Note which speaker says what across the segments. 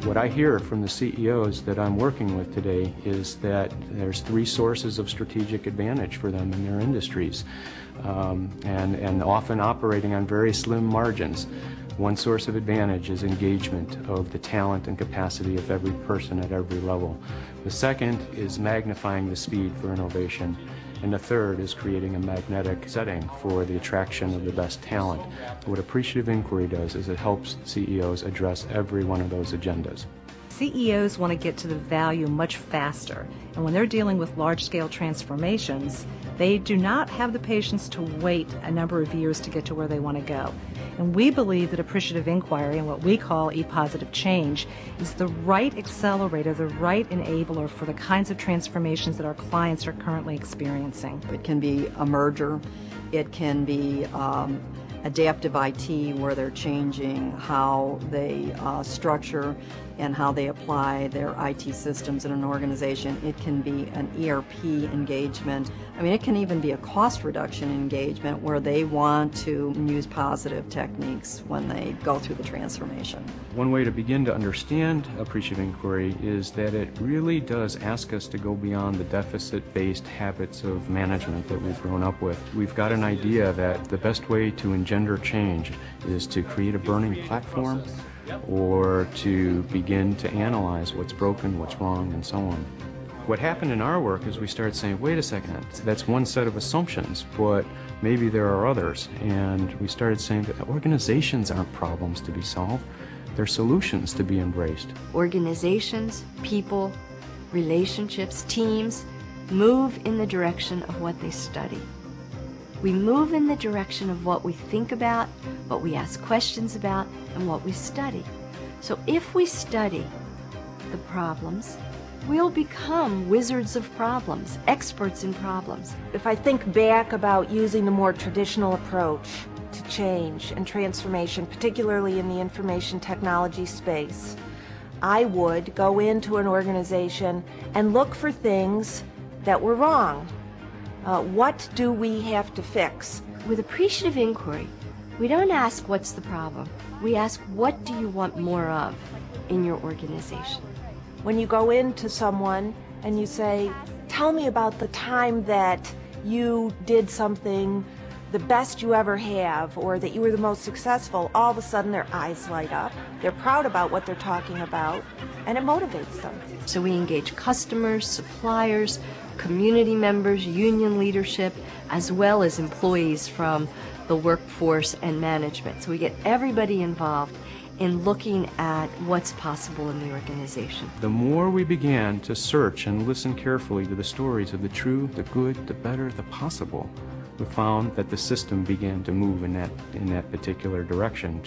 Speaker 1: What I hear from the CEOs that I'm working with today is that there's three sources of strategic advantage for them in their industries, and often operating on very slim margins. One source of advantage is engagement of the talent and capacity of every person at every level. The second is magnifying the speed for innovation. And the third is creating a magnetic setting for the attraction of the best talent. What appreciative inquiry does is it helps CEOs address every one of those agendas.
Speaker 2: CEOs want to get to the value much faster, and when they're dealing with large-scale transformations, they do not have the patience to wait a number of years to get to where they want to go. And we believe that appreciative inquiry, and what we call e-positive change, is the right accelerator, the right enabler for the kinds of transformations that our clients are currently experiencing.
Speaker 3: It can be a merger, it can be adaptive IT, where they're changing how they structure and how they apply their IT systems in an organization. It can be an ERP engagement. I mean, it can even be a cost reduction engagement where they want to use positive techniques when they go through the transformation.
Speaker 1: One way to begin to understand appreciative inquiry is that it really does ask us to go beyond the deficit-based habits of management that we've grown up with. We've got an idea that the best way to engender change is to create a burning platform, or to begin to analyze what's broken, what's wrong, and so on. What happened in our work is we started saying, wait a second, that's one set of assumptions, but maybe there are others. And we started saying that organizations aren't problems to be solved, they're solutions to be embraced.
Speaker 4: Organizations, people, relationships, teams move in the direction of what they study. We move in the direction of what we think about, what we ask questions about, and what we study. So if we study the problems, we'll become wizards of problems, experts in problems.
Speaker 5: If I think back about using the more traditional approach to change and transformation, particularly in the information technology space, I would go into an organization and look for things that were wrong. What do we have to fix?
Speaker 4: With appreciative inquiry, we don't ask what's the problem. We ask what do you want more of in your organization.
Speaker 5: When you go into someone and you say, tell me about the time that you did something the best you ever have, or that you were the most successful, all of a sudden their eyes light up. They're proud about what they're talking about, and it motivates them.
Speaker 4: So we engage customers, suppliers, community members, union leadership, as well as employees from the workforce and management. So we get everybody involved in looking at what's possible in the organization.
Speaker 1: The more we began to search and listen carefully to the stories of the true, the good, the better, the possible, we found that the system began to move in that particular direction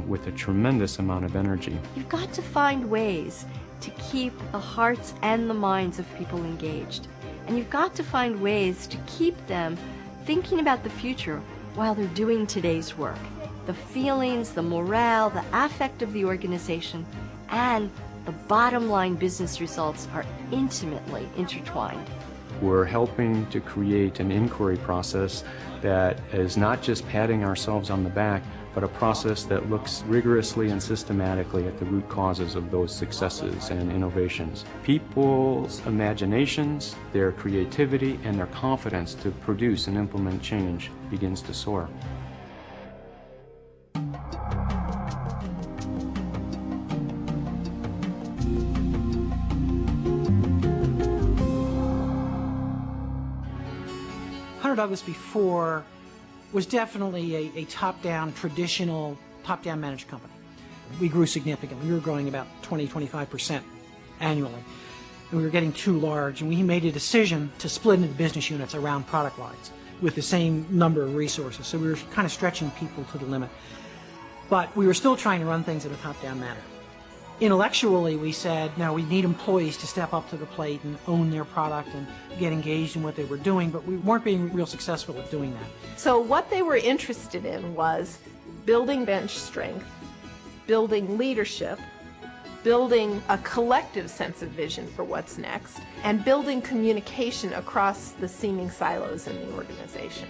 Speaker 1: with a tremendous amount of energy.
Speaker 4: You've got to find ways to keep the hearts and the minds of people engaged. And you've got to find ways to keep them thinking about the future while they're doing today's work. The feelings, the morale, the affect of the organization, and the bottom line business results are intimately intertwined.
Speaker 1: We're helping to create an inquiry process that is not just patting ourselves on the back, but a process that looks rigorously and systematically at the root causes of those successes and innovations. People's imaginations, their creativity, and their confidence to produce and implement change begins to soar.
Speaker 6: Douglas before was definitely a top-down, traditional, top-down managed company. We grew significantly. We were growing about 20-25% annually. And we were getting too large, and we made a decision to split into business units around product lines with the same number of resources. So we were kind of stretching people to the limit. But we were still trying to run things in a top-down manner. Intellectually, we said, no, we need employees to step up to the plate and own their product and get engaged in what they were doing, but we weren't being real successful at doing that.
Speaker 7: So what they were interested in was building bench strength, building leadership, building a collective sense of vision for what's next, and building communication across the seeming silos in the organization.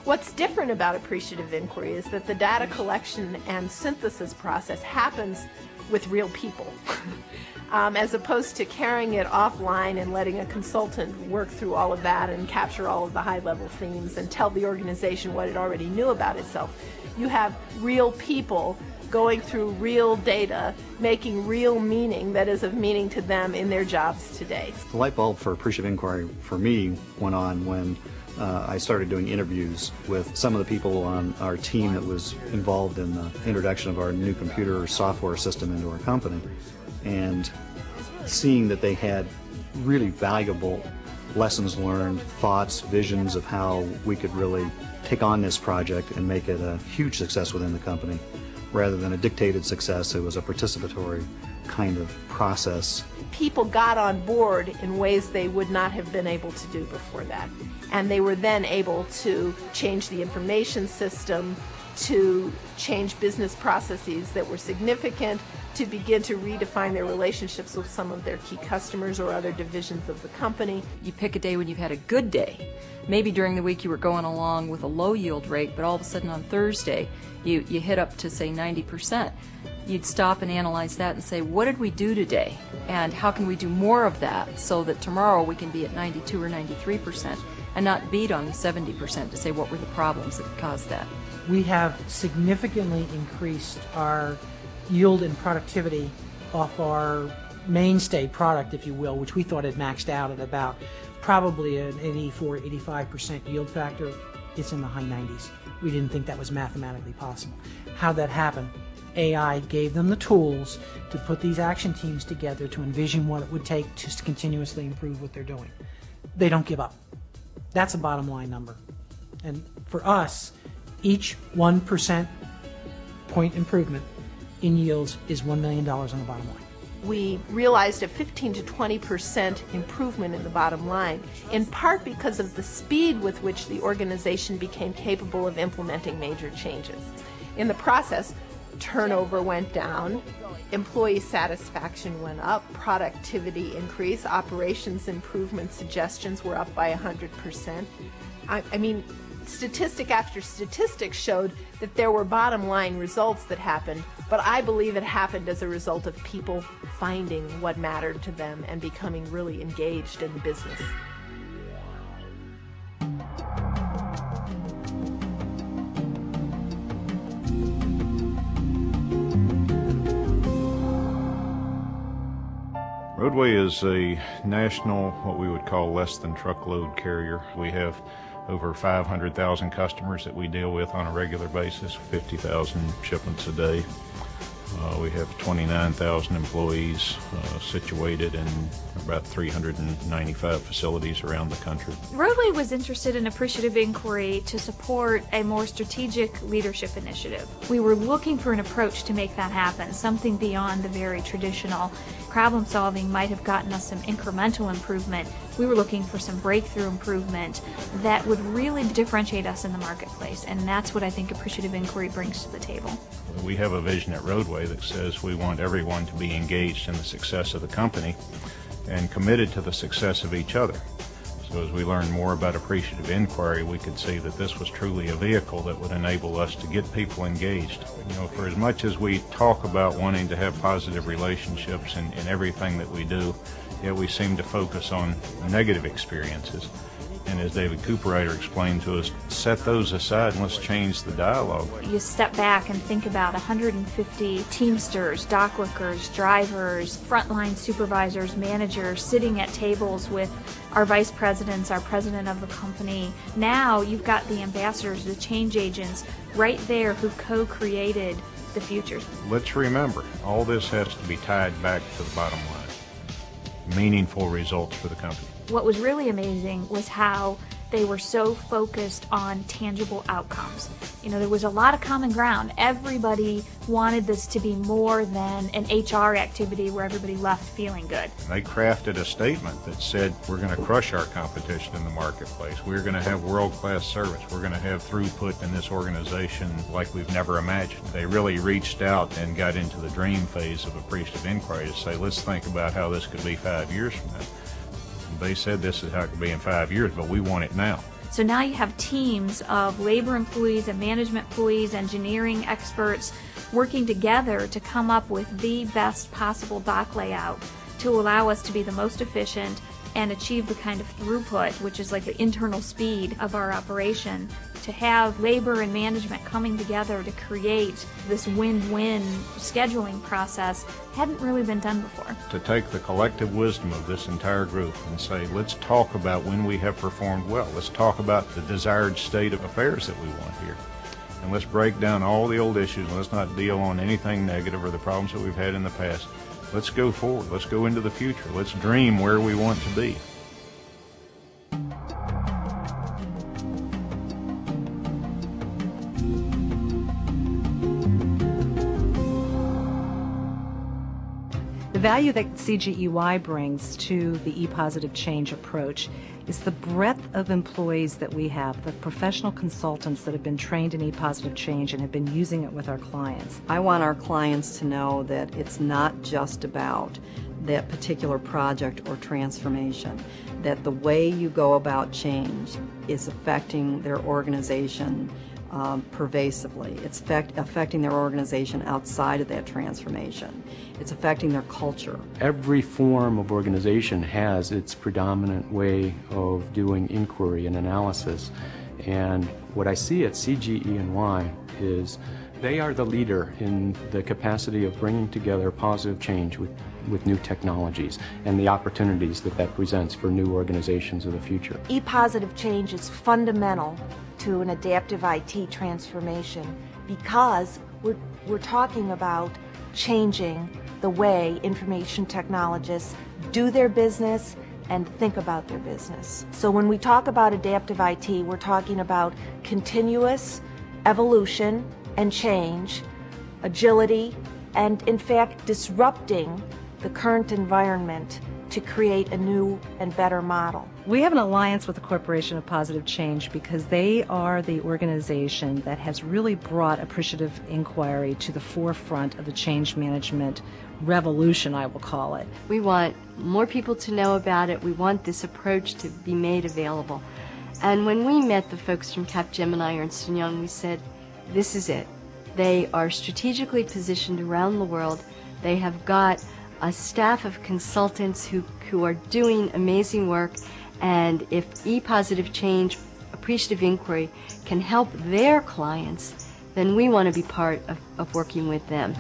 Speaker 7: What's different about appreciative inquiry is that the data collection and synthesis process happens with real people. As opposed to carrying it offline and letting a consultant work through all of that and capture all of the high-level themes and tell the organization what it already knew about itself. You have real people going through real data, making real meaning that is of meaning to them in their jobs today.
Speaker 8: The light bulb for appreciative inquiry for me went on when I started doing interviews with some of the people on our team that was involved in the introduction of our new computer software system into our company, and seeing that they had really valuable lessons learned, thoughts, visions of how we could really take on this project and make it a huge success within the company. Rather than a dictated success, it was a participatory kind of process.
Speaker 7: People got on board in ways they would not have been able to do before that. And they were then able to change the information system, to change business processes that were significant, to begin to redefine their relationships with some of their key customers or other divisions of the company.
Speaker 9: You pick a day when you've had a good day. Maybe during the week you were going along with a low yield rate, but all of a sudden on Thursday you hit up to, say, 90%. You'd stop and analyze that and say, what did we do today? And how can we do more of that so that tomorrow we can be at 92 or 93% and not beat on 70% to say what were the problems that caused that?
Speaker 6: We have significantly increased our yield and productivity off our mainstay product, if you will, which we thought had maxed out at about probably an 84-85% yield factor. It's in the high 90s. We didn't think that was mathematically possible. How'd that happen? AI gave them the tools to put these action teams together to envision what it would take to continuously improve what they're doing. They don't give up. That's a bottom line number. And for us, each 1% point improvement in yields is $1 million on the bottom line.
Speaker 7: We realized a 15 to 20% improvement in the bottom line, in part because of the speed with which the organization became capable of implementing major changes. In the process, turnover went down, employee satisfaction went up, productivity increased, operations improvement suggestions were up by 100%. I mean, statistic after statistic showed that there were bottom line results that happened, but I believe it happened as a result of people finding what mattered to them and becoming really engaged in the business.
Speaker 10: Roadway is a national, what we would call less than truckload carrier. We have over 500,000 customers that we deal with on a regular basis, 50,000 shipments a day. We have 29,000 employees situated in about 395 facilities around the country.
Speaker 11: Roadway was interested in appreciative inquiry to support a more strategic leadership initiative. We were looking for an approach to make that happen, something beyond the very traditional problem solving might have gotten us some incremental improvement. We were looking for some breakthrough improvement that would really differentiate us in the marketplace, and that's what I think appreciative inquiry brings to the table.
Speaker 10: We have a vision at Roadway that says we want everyone to be engaged in the success of the company and committed to the success of each other. So as we learned more about appreciative inquiry, we could see that this was truly a vehicle that would enable us to get people engaged. You know, for as much as we talk about wanting to have positive relationships in everything that we do, yet we seem to focus on negative experiences. And as David Cooperrider explained to us, set those aside and let's change the dialogue.
Speaker 11: You step back and think about 150 Teamsters, dockworkers, drivers, frontline supervisors, managers sitting at tables with our vice presidents, our president of the company. Now you've got the ambassadors, the change agents right there who co-created the future.
Speaker 10: Let's remember, all this has to be tied back to the bottom line. Meaningful results for the company.
Speaker 11: What was really amazing was how they were so focused on tangible outcomes. You know, there was a lot of common ground. Everybody wanted this to be more than an HR activity where everybody left feeling good.
Speaker 10: They crafted a statement that said, we're going to crush our competition in the marketplace. We're going to have world-class service. We're going to have throughput in this organization like we've never imagined. They really reached out and got into the dream phase of appreciative inquiry to say, let's think about how this could be 5 years from now. They said this is how it could be in 5 years, but we want it now.
Speaker 11: So now you have teams of labor employees and management employees, engineering experts, working together to come up with the best possible dock layout to allow us to be the most efficient and achieve the kind of throughput, which is like the internal speed of our operation. To have labor and management coming together to create this win-win scheduling process hadn't really been done before.
Speaker 10: To take the collective wisdom of this entire group and say, let's talk about when we have performed well. Let's talk about the desired state of affairs that we want here. And let's break down all the old issues and let's not deal on anything negative or the problems that we've had in the past. Let's go forward. Let's go into the future. Let's dream where we want to be.
Speaker 2: The value that CGEY brings to the E-Positive Change approach is the breadth of employees that we have, the professional consultants that have been trained in E-Positive Change and have been using it with our clients.
Speaker 3: I want our clients to know that it's not just about that particular project or transformation, that the way you go about change is affecting their organization pervasively. It's affecting their organization outside of that transformation. It's affecting their culture.
Speaker 1: Every form of organization has its predominant way of doing inquiry and analysis. And what I see at CGE&Y is they are the leader in the capacity of bringing together positive change with new technologies and the opportunities that that presents for new organizations of the future.
Speaker 5: E-Positive Change is fundamental to an adaptive IT transformation because we're talking about changing the way information technologists do their business and think about their business. So when we talk about adaptive IT, we're talking about continuous evolution and change, agility, and in fact disrupting the current environment to create a new and better model.
Speaker 2: We have an alliance with the Corporation of Positive Change because they are the organization that has really brought appreciative inquiry to the forefront of the change management revolution, I will call it.
Speaker 4: We want more people to know about it. We want this approach to be made available. And when we met the folks from Cap Gemini, Ernst & Young, we said, this is it. They are strategically positioned around the world. They have got a staff of consultants who are doing amazing work, and if E-Positive Change, appreciative inquiry, can help their clients, then we want to be part of working with them.